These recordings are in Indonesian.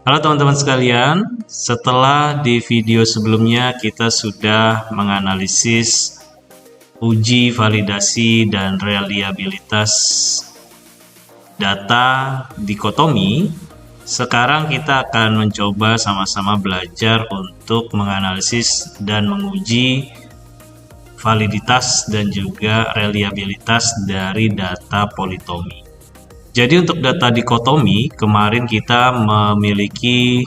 Halo teman-teman sekalian, setelah di video sebelumnya kita sudah menganalisis uji validasi dan reliabilitas data dikotomi, sekarang kita akan mencoba sama-sama belajar untuk menganalisis dan menguji validitas dan juga reliabilitas dari data politomi. Jadi untuk data dikotomi, kemarin kita memiliki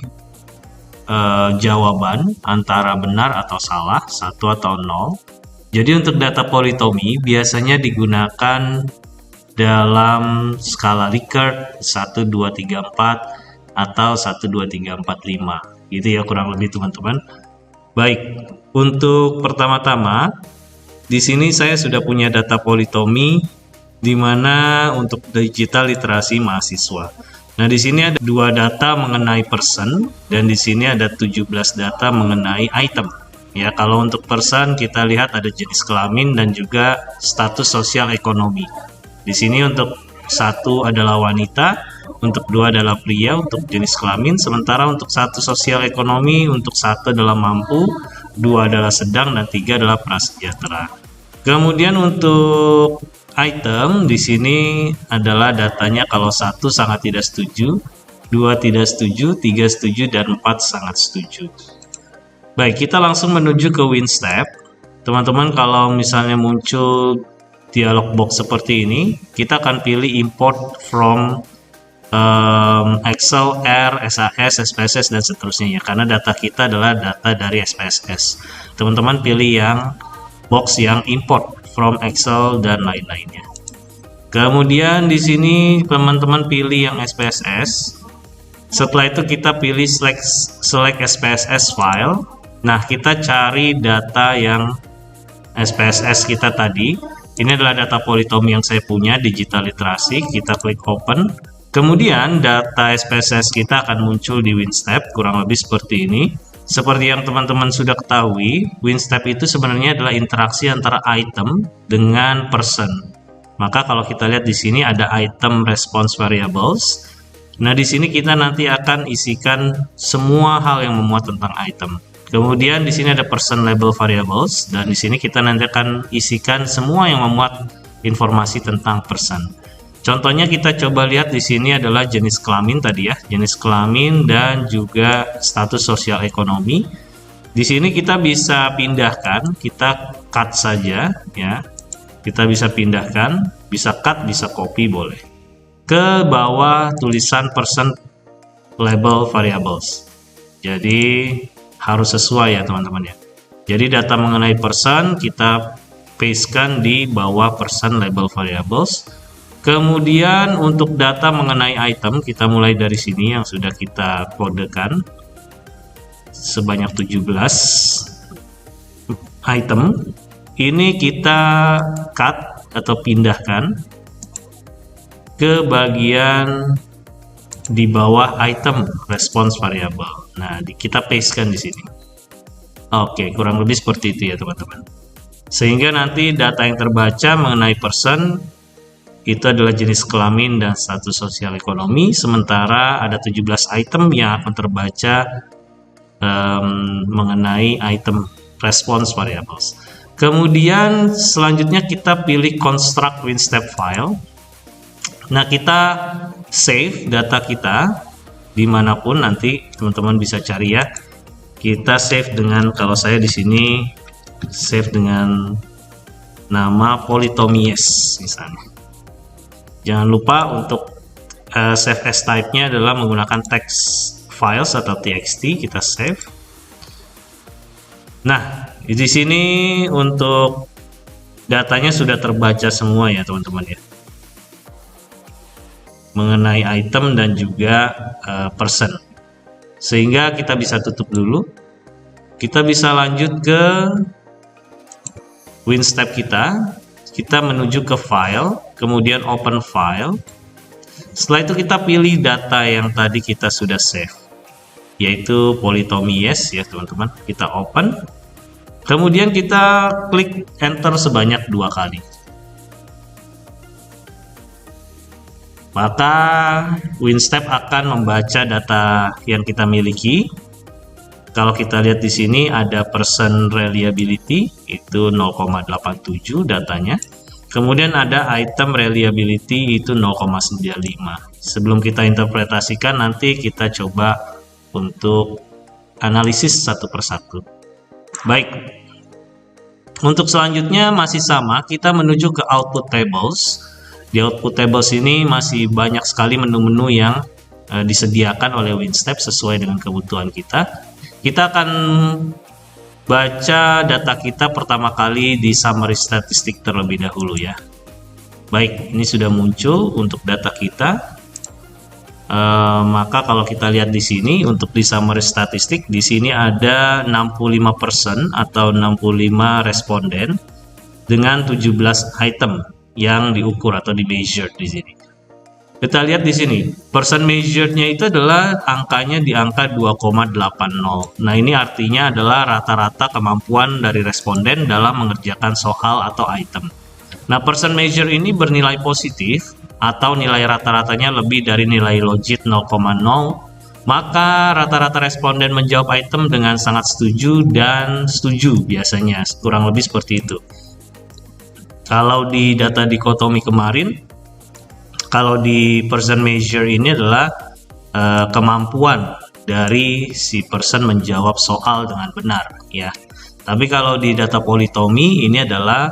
jawaban antara benar atau salah, 1 atau 0. Jadi untuk data politomi biasanya digunakan dalam skala Likert 1, 2, 3, 4 atau 1, 2, 3, 4, 5. Gitu ya kurang lebih teman-teman. Baik, untuk pertama-tama di sini saya sudah punya data politomi di mana untuk digital literasi mahasiswa. Nah, di sini ada 2 data mengenai person dan di sini ada 17 data mengenai item. Ya, kalau untuk person kita lihat ada jenis kelamin dan juga status sosial ekonomi. Di sini untuk 1 adalah wanita, untuk 2 adalah pria untuk jenis kelamin, sementara untuk status sosial ekonomi untuk 1 adalah mampu, 2 adalah sedang dan 3 adalah prasejahtera. Kemudian untuk item di sini adalah datanya kalau 1 sangat tidak setuju, 2 tidak setuju, 3 setuju, dan 4 sangat setuju. Baik, kita langsung menuju ke WinStep. Teman-teman kalau misalnya muncul dialog box seperti ini, kita akan pilih import from Excel, R, SAS, SPSS, dan seterusnya ya, karena data kita adalah data dari SPSS. Teman-teman pilih yang box yang import from Excel dan lain-lainnya. Kemudian di sini teman-teman pilih yang SPSS. Setelah itu kita pilih select SPSS file. Nah, kita cari data yang SPSS kita tadi. Ini adalah data politomi yang saya punya, digital literasi. Kita klik open. Kemudian data SPSS kita akan muncul di WinStep, kurang lebih seperti ini. Seperti yang teman-teman sudah ketahui, WinStep itu sebenarnya adalah interaksi antara item dengan person. Maka kalau kita lihat di sini ada item response variables. Nah, di sini kita nanti akan isikan semua hal yang memuat tentang item. Kemudian di sini ada person label variables dan di sini kita nanti akan isikan semua yang memuat informasi tentang person. Contohnya kita coba lihat di sini adalah jenis kelamin tadi ya, jenis kelamin dan juga status sosial ekonomi. Di sini kita bisa pindahkan, kita cut saja ya. Kita bisa pindahkan, bisa cut, bisa copy boleh. Ke bawah tulisan person label variables. Jadi harus sesuai ya teman-teman ya. Jadi data mengenai person kita pastekan di bawah person label variables. Kemudian untuk data mengenai item kita mulai dari sini yang sudah kita kodekan sebanyak 17 item. Ini kita cut atau pindahkan ke bagian di bawah item response variable. Nah, kita pastekan di sini. Oke, kurang lebih seperti itu ya teman-teman. Sehingga nanti data yang terbaca mengenai person itu adalah jenis kelamin dan status sosial ekonomi, sementara ada 17 item yang akan terbaca mengenai item response variables. Kemudian selanjutnya kita pilih construct WinStep file. Nah, kita save data kita dimanapun nanti teman-teman bisa cari ya. Kita save dengan, kalau saya di sini save dengan nama politomies misalnya. Jangan lupa untuk save as type-nya adalah menggunakan text files atau txt, kita save. Nah, di sini untuk datanya sudah terbaca semua ya teman-teman ya. Mengenai item dan juga person. Sehingga kita bisa tutup dulu. Kita bisa lanjut ke WinStep kita. Kita menuju ke file, kemudian open file. Setelah itu kita pilih data yang tadi kita sudah save, yaitu politomies ya teman-teman. Kita open, kemudian kita klik enter sebanyak 2 kali. maka WinStep akan membaca data yang kita miliki. Kalau kita lihat di sini ada percent reliability itu 0,87 datanya. Kemudian ada item reliability itu 0,95. Sebelum kita interpretasikan, nanti kita coba untuk analisis satu persatu. Baik. Untuk selanjutnya masih sama, kita menuju ke output tables. Di output tables ini masih banyak sekali menu-menu yang disediakan oleh WinStep sesuai dengan kebutuhan kita. Kita akan baca data kita pertama kali di summary statistik terlebih dahulu ya. Baik, ini sudah muncul untuk data kita. Maka kalau kita lihat di sini untuk di summary statistik, di sini ada 65% atau 65 responden dengan 17 item yang diukur atau di measured di sini. Kita lihat di sini, percent measured-nya itu adalah angkanya di angka 2,80. Nah, ini artinya adalah rata-rata kemampuan dari responden dalam mengerjakan soal atau item. Nah, percent measure ini bernilai positif atau nilai rata-ratanya lebih dari nilai logit 0,0, maka rata-rata responden menjawab item dengan sangat setuju dan setuju biasanya, kurang lebih seperti itu. Kalau di data dikotomi kemarin, kalau di percent measure ini adalah kemampuan dari si person menjawab soal dengan benar ya. Tapi kalau di data politomi ini adalah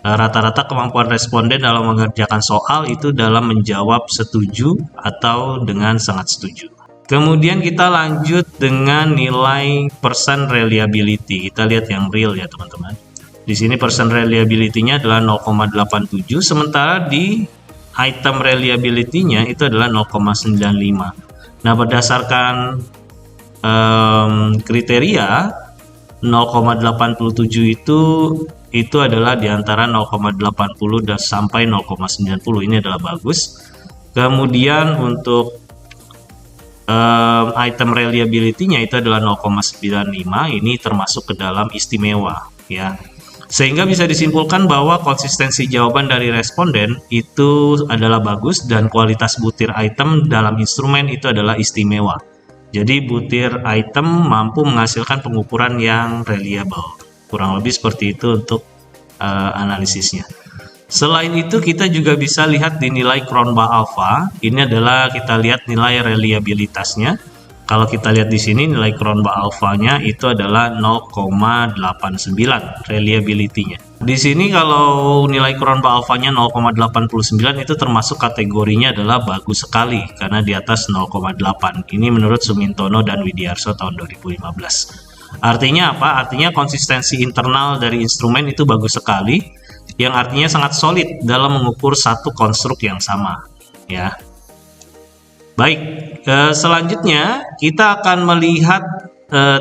rata-rata kemampuan responden dalam mengerjakan soal itu dalam menjawab setuju atau dengan sangat setuju. Kemudian kita lanjut dengan nilai percent reliability. Kita lihat yang real ya teman-teman. Di sini percent reliability-nya adalah 0,87, sementara di item reliability-nya itu adalah 0,95. Nah, berdasarkan kriteria 0,87 itu adalah di antara 0,80 dan sampai 0,90. Ini adalah bagus. Kemudian untuk item reliability-nya itu adalah 0,95. Ini termasuk ke dalam istimewa ya. Sehingga bisa disimpulkan bahwa konsistensi jawaban dari responden itu adalah bagus dan kualitas butir item dalam instrumen itu adalah istimewa. Jadi butir item mampu menghasilkan pengukuran yang reliable. Kurang lebih seperti itu untuk analisisnya. Selain itu kita juga bisa lihat di nilai Cronbach alpha. Ini adalah kita lihat nilai reliabilitasnya. Kalau kita lihat di sini nilai Cronbach alpha-nya itu adalah 0,89 reliability-nya. Di sini kalau nilai Cronbach alpha-nya 0,89 itu termasuk kategorinya adalah bagus sekali karena di atas 0,8. Ini menurut Sumintono dan Widiarso tahun 2015. Artinya apa? Artinya konsistensi internal dari instrumen itu bagus sekali, yang artinya sangat solid dalam mengukur satu konstruk yang sama ya. Baik, selanjutnya kita akan melihat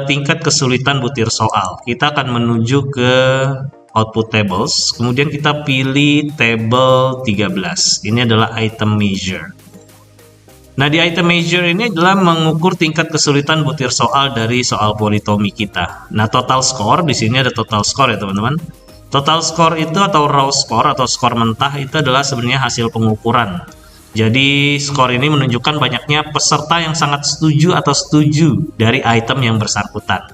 tingkat kesulitan butir soal. Kita akan menuju ke output tables, kemudian kita pilih table 13. Ini adalah item measure. Nah, di item measure ini adalah mengukur tingkat kesulitan butir soal dari soal politomi kita. Nah, total score di sini ada total score ya teman-teman. Total score itu atau raw score atau skor mentah itu adalah sebenarnya hasil pengukuran. Jadi skor ini menunjukkan banyaknya peserta yang sangat setuju atau setuju dari item yang bersangkutan.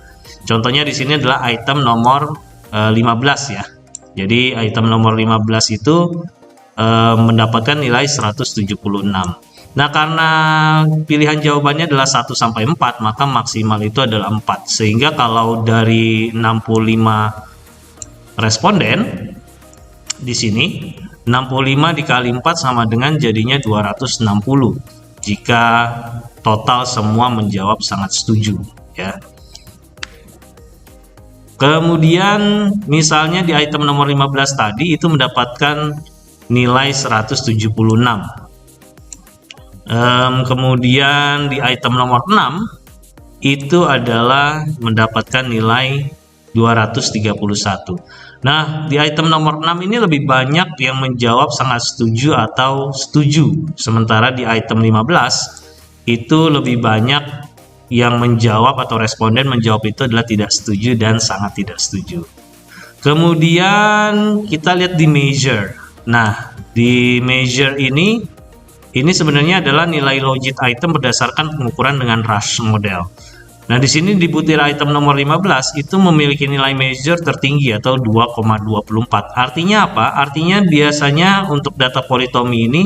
Contohnya di sini adalah item nomor 15 ya. Jadi item nomor 15 itu mendapatkan nilai 176. Nah, karena pilihan jawabannya adalah 1 sampai 4, maka maksimal itu adalah 4. Sehingga kalau dari 65 responden di sini 65 dikali 4 sama dengan jadinya 260 jika total semua menjawab sangat setuju ya. Kemudian misalnya di item nomor 15 tadi itu mendapatkan nilai 176. Kemudian di item nomor 6 itu adalah mendapatkan nilai 231. Nah, di item nomor 6 ini lebih banyak yang menjawab sangat setuju atau setuju. Sementara di item 15 itu lebih banyak yang menjawab atau responden menjawab itu adalah tidak setuju dan sangat tidak setuju. Kemudian kita lihat di measure. Nah, di measure ini Ini sebenarnya adalah nilai logit item berdasarkan pengukuran dengan rush model. Nah, di sini di butir item nomor 15 itu memiliki nilai measure tertinggi atau 2,24. Artinya apa? Artinya biasanya untuk data politomi ini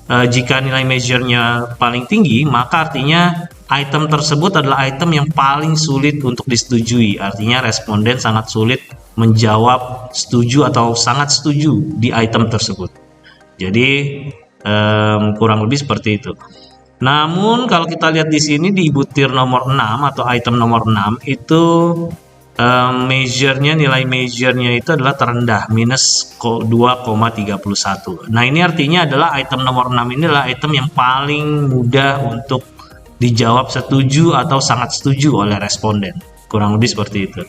jika nilai measure-nya paling tinggi, maka artinya item tersebut adalah item yang paling sulit untuk disetujui. Artinya responden sangat sulit menjawab setuju atau sangat setuju di item tersebut. Jadi kurang lebih seperti itu. Namun kalau kita lihat di sini di butir nomor 6 atau item nomor 6 itu nilai measure-nya itu adalah terendah, minus 2,31. Nah, ini artinya adalah item nomor 6 ini adalah item yang paling mudah untuk dijawab setuju atau sangat setuju oleh responden. Kurang lebih seperti itu.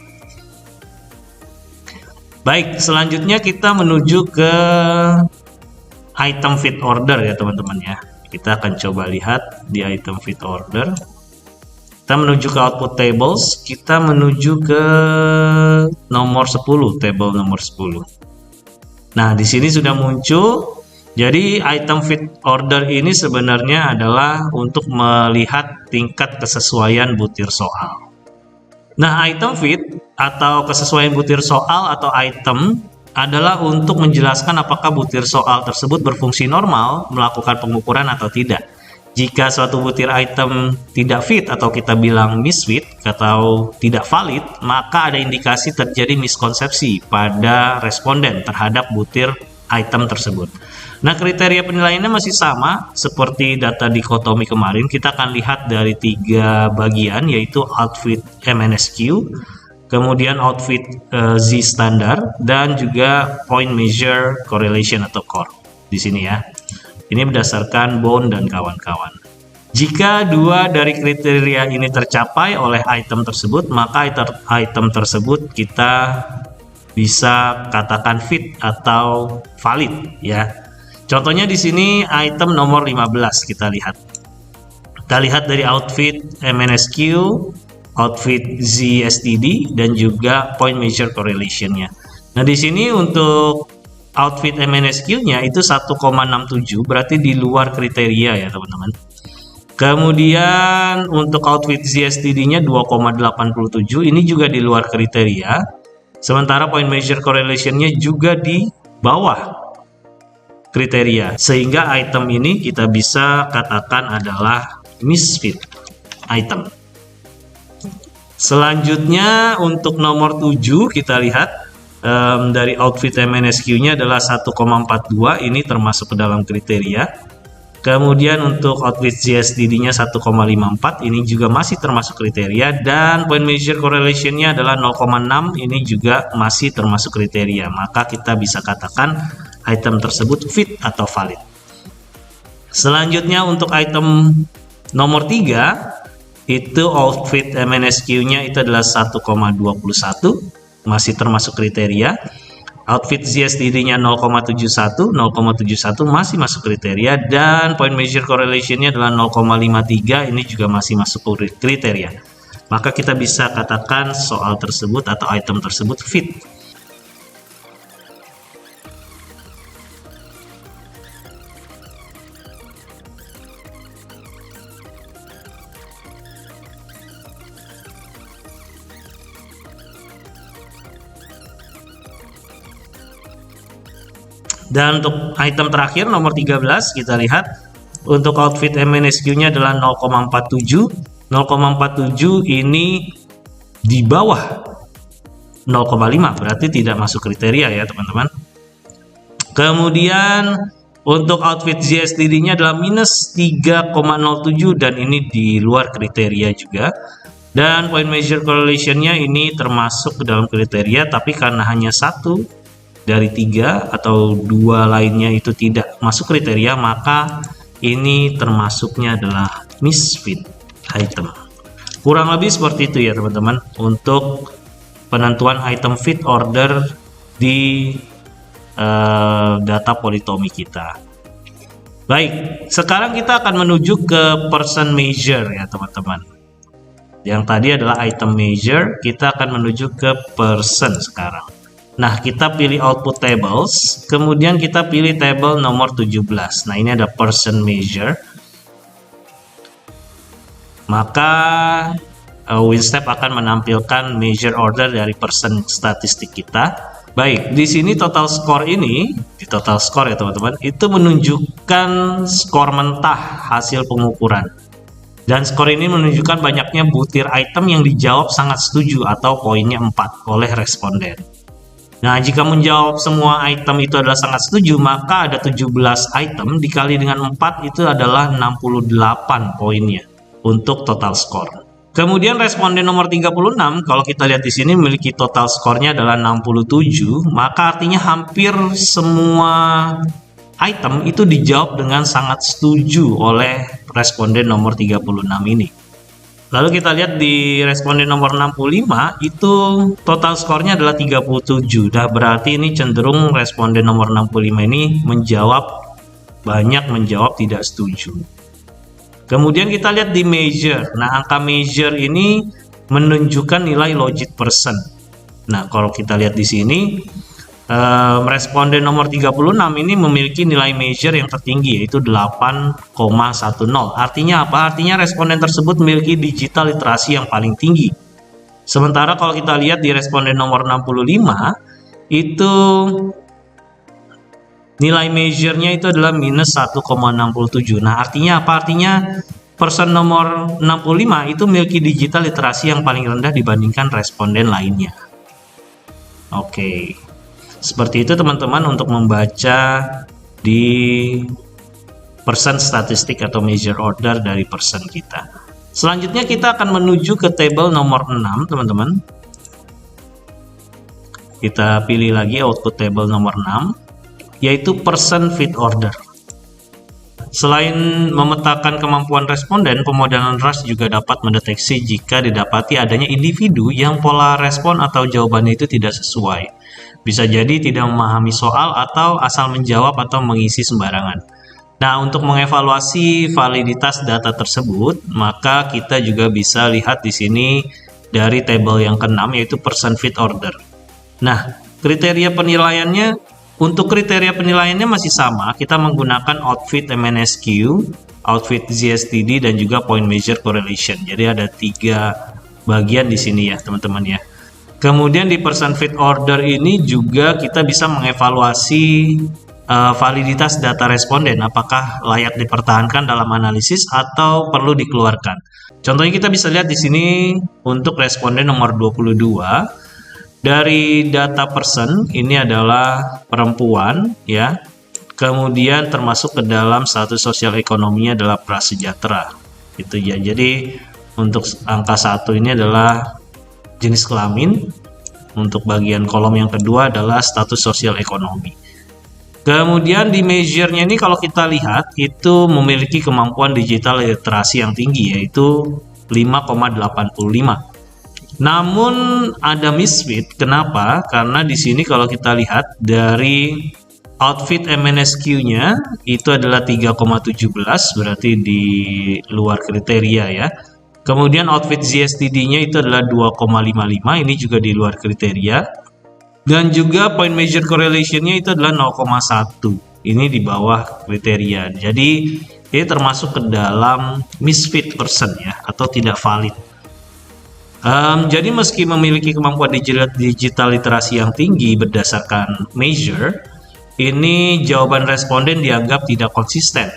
Baik, selanjutnya kita menuju ke item fit order ya teman-teman ya. Kita akan coba lihat di item fit order. Kita menuju ke output tables, kita menuju ke nomor 10, table nomor 10. Nah, di sini sudah muncul. Jadi item fit order ini sebenarnya adalah untuk melihat tingkat kesesuaian butir soal. Nah, item fit atau kesesuaian butir soal atau item adalah untuk menjelaskan apakah butir soal tersebut berfungsi normal melakukan pengukuran atau tidak. Jika suatu butir item tidak fit atau kita bilang misfit atau tidak valid, maka ada indikasi terjadi miskonsepsi pada responden terhadap butir item tersebut. Nah, kriteria penilaiannya masih sama seperti data dikotomi kemarin. Kita akan lihat dari 3 bagian, yaitu outfit MNSQ, kemudian outfit Z standar, dan juga point measure correlation atau CORE di sini ya. Ini berdasarkan Bone dan kawan-kawan. Jika 2 dari kriteria ini tercapai oleh item tersebut, maka item tersebut kita bisa katakan fit atau valid ya. Contohnya di sini item nomor 15 kita lihat. Kita lihat dari outfit MNSQ, outfit ZSTD, dan juga point measure correlation-nya. Nah, di sini untuk outfit MNSQ-nya itu 1,67, berarti di luar kriteria ya teman-teman. Kemudian untuk outfit ZSTD-nya 2,87, ini juga di luar kriteria. Sementara point measure correlation-nya juga di bawah kriteria. Sehingga item ini kita bisa katakan adalah misfit item. Selanjutnya untuk nomor 7 kita lihat dari outfit MNSQ-nya adalah 1,42, ini termasuk ke dalam kriteria. Kemudian untuk outfit ZSTD-nya 1,54, ini juga masih termasuk kriteria, dan point measure correlation-nya adalah 0,6, ini juga masih termasuk kriteria. Maka kita bisa katakan item tersebut fit atau valid. Selanjutnya untuk item nomor 3 itu outfit MNSQ-nya itu adalah 1,21, masih termasuk kriteria. Outfit ZSTD-nya 0,71 masih masuk kriteria, dan point measure correlation-nya adalah 0,53, ini juga masih masuk kriteria. Maka kita bisa katakan soal tersebut atau item tersebut fit. Dan untuk item terakhir nomor 13 kita lihat untuk outfit MNSQ-nya adalah 0,47. 0,47 ini di bawah 0,5, berarti tidak masuk kriteria ya teman-teman. Kemudian untuk outfit ZSTD-nya adalah minus 3,07, dan ini di luar kriteria juga. Dan point measure correlation-nya ini termasuk ke dalam kriteria, tapi karena hanya 1 dari 3 atau 2 lainnya itu tidak masuk kriteria, maka ini termasuknya adalah misfit item. Kurang lebih seperti itu ya teman-teman untuk penentuan item fit order di data politomi kita. Baik, sekarang kita akan menuju ke person measure ya teman-teman. Yang tadi adalah item measure, kita akan menuju ke person sekarang. Nah, kita pilih output tables, kemudian kita pilih table nomor 17. Nah, ini ada person measure. Maka WinStep akan menampilkan measure order dari person statistik kita. Baik, di sini total score ini, di total score ya teman-teman, itu menunjukkan skor mentah hasil pengukuran. Dan skor ini menunjukkan banyaknya butir item yang dijawab sangat setuju atau poinnya 4 oleh responden. Nah, jika menjawab semua item itu adalah sangat setuju, maka ada 17 item dikali dengan 4 itu adalah 68 poinnya untuk total score. Kemudian responden nomor 36, kalau kita lihat di sini memiliki total skornya adalah 67, maka artinya hampir semua item itu dijawab dengan sangat setuju oleh responden nomor 36 ini. Lalu kita lihat di responden nomor 65 itu total skornya adalah 37. Nah, berarti ini cenderung responden nomor 65 ini banyak menjawab tidak setuju. Kemudian kita lihat di measure. Nah, angka measure ini menunjukkan nilai logit persen. Nah, kalau kita lihat di sini responden nomor 36 ini memiliki nilai measure yang tertinggi yaitu 8,10. Artinya apa? Artinya responden tersebut memiliki digital literasi yang paling tinggi. Sementara kalau kita lihat di responden nomor 65 itu nilai measure-nya itu adalah minus 1,67. Nah, artinya apa? Artinya person nomor 65 itu memiliki digital literasi yang paling rendah dibandingkan responden lainnya. Oke. Seperti itu teman-teman untuk membaca di person statistik atau measure order dari person kita. Selanjutnya kita akan menuju ke table nomor 6 teman-teman. Kita pilih lagi output table nomor 6 yaitu person fit order. Selain memetakan kemampuan responden, pemodelan RAS juga dapat mendeteksi jika didapati adanya individu yang pola respon atau jawabannya itu tidak sesuai. Bisa jadi tidak memahami soal atau asal menjawab atau mengisi sembarangan. Nah, untuk mengevaluasi validitas data tersebut, maka kita juga bisa lihat di sini dari tabel yang ke-6 yaitu person fit order. Nah, untuk kriteria penilaiannya masih sama, kita menggunakan outfit MNSQ, outfit ZSTD dan juga point measure correlation. Jadi ada 3 bagian di sini ya, teman-teman ya. Kemudian di person fit order ini juga kita bisa mengevaluasi validitas data responden, apakah layak dipertahankan dalam analisis atau perlu dikeluarkan. Contohnya kita bisa lihat di sini untuk responden nomor 22 dari data person ini adalah perempuan ya. Kemudian termasuk ke dalam status sosial ekonominya adalah prasejahtera. Itu ya. Jadi untuk angka 1 ini adalah jenis kelamin, untuk bagian kolom yang kedua adalah status sosial ekonomi. Kemudian di measure-nya ini kalau kita lihat itu memiliki kemampuan digital literasi yang tinggi yaitu 5,85. Namun ada misfit. Kenapa? Karena di sini kalau kita lihat dari outfit MNSQ-nya itu adalah 3,17, berarti di luar kriteria ya. Kemudian outfit ZSTD-nya itu adalah 2,55, ini juga di luar kriteria. Dan juga point measure correlation-nya itu adalah 0,1, ini di bawah kriteria. Jadi ini termasuk ke dalam misfit person ya, atau tidak valid. Jadi meski memiliki kemampuan digital literasi yang tinggi berdasarkan measure, ini jawaban responden dianggap tidak konsisten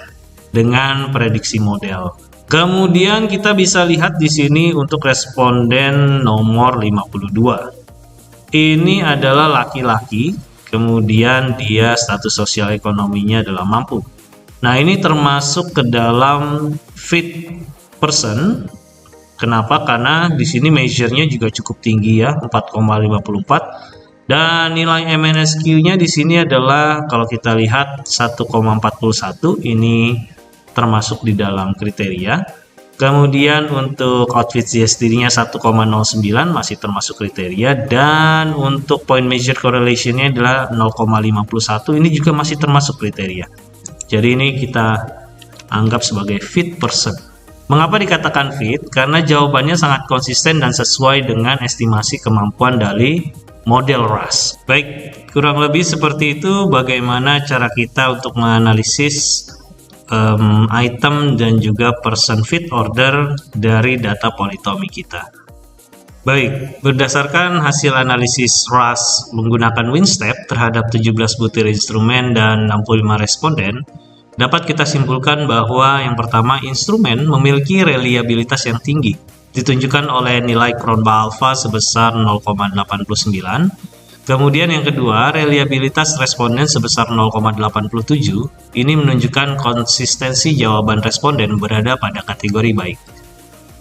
dengan prediksi model. Kemudian kita bisa lihat di sini untuk responden nomor 52. Ini adalah laki-laki, kemudian dia status sosial ekonominya adalah mampu. Nah, ini termasuk ke dalam fit person. Kenapa? Karena di sini measure-nya juga cukup tinggi ya, 4,54. Dan nilai MNSQ-nya di sini adalah kalau kita lihat 1,41, ini termasuk di dalam kriteria. Kemudian untuk outfit ZSTD-nya 1,09 masih termasuk kriteria, dan untuk point measure correlation-nya adalah 0,51, ini juga masih termasuk kriteria. Jadi ini kita anggap sebagai fit person. Mengapa dikatakan fit? Karena jawabannya sangat konsisten dan sesuai dengan estimasi kemampuan dari model RAS. Baik, kurang lebih seperti itu bagaimana cara kita untuk menganalisis item dan juga person fit order dari data politomi kita. Baik, berdasarkan hasil analisis RAS menggunakan WinStep terhadap 17 butir instrumen dan 65 responden, dapat kita simpulkan bahwa yang pertama, instrumen memiliki reliabilitas yang tinggi, ditunjukkan oleh nilai Cronbach alpha sebesar 0,89. Kemudian yang kedua, reliabilitas responden sebesar 0,87. Ini menunjukkan konsistensi jawaban responden berada pada kategori baik.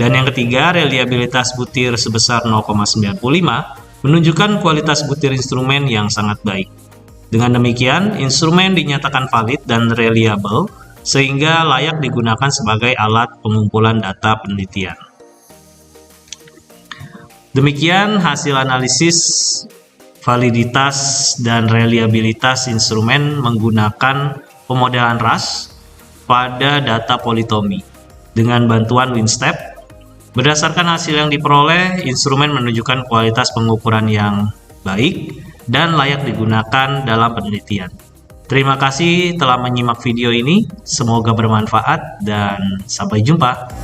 Dan yang ketiga, reliabilitas butir sebesar 0,95 menunjukkan kualitas butir instrumen yang sangat baik. Dengan demikian, instrumen dinyatakan valid dan reliable sehingga layak digunakan sebagai alat pengumpulan data penelitian. Demikian hasil analisis validitas dan reliabilitas instrumen menggunakan pemodelan RAS pada data politomi dengan bantuan WinStep. Berdasarkan hasil yang diperoleh, instrumen menunjukkan kualitas pengukuran yang baik dan layak digunakan dalam penelitian. Terima kasih telah menyimak video ini, semoga bermanfaat dan sampai jumpa.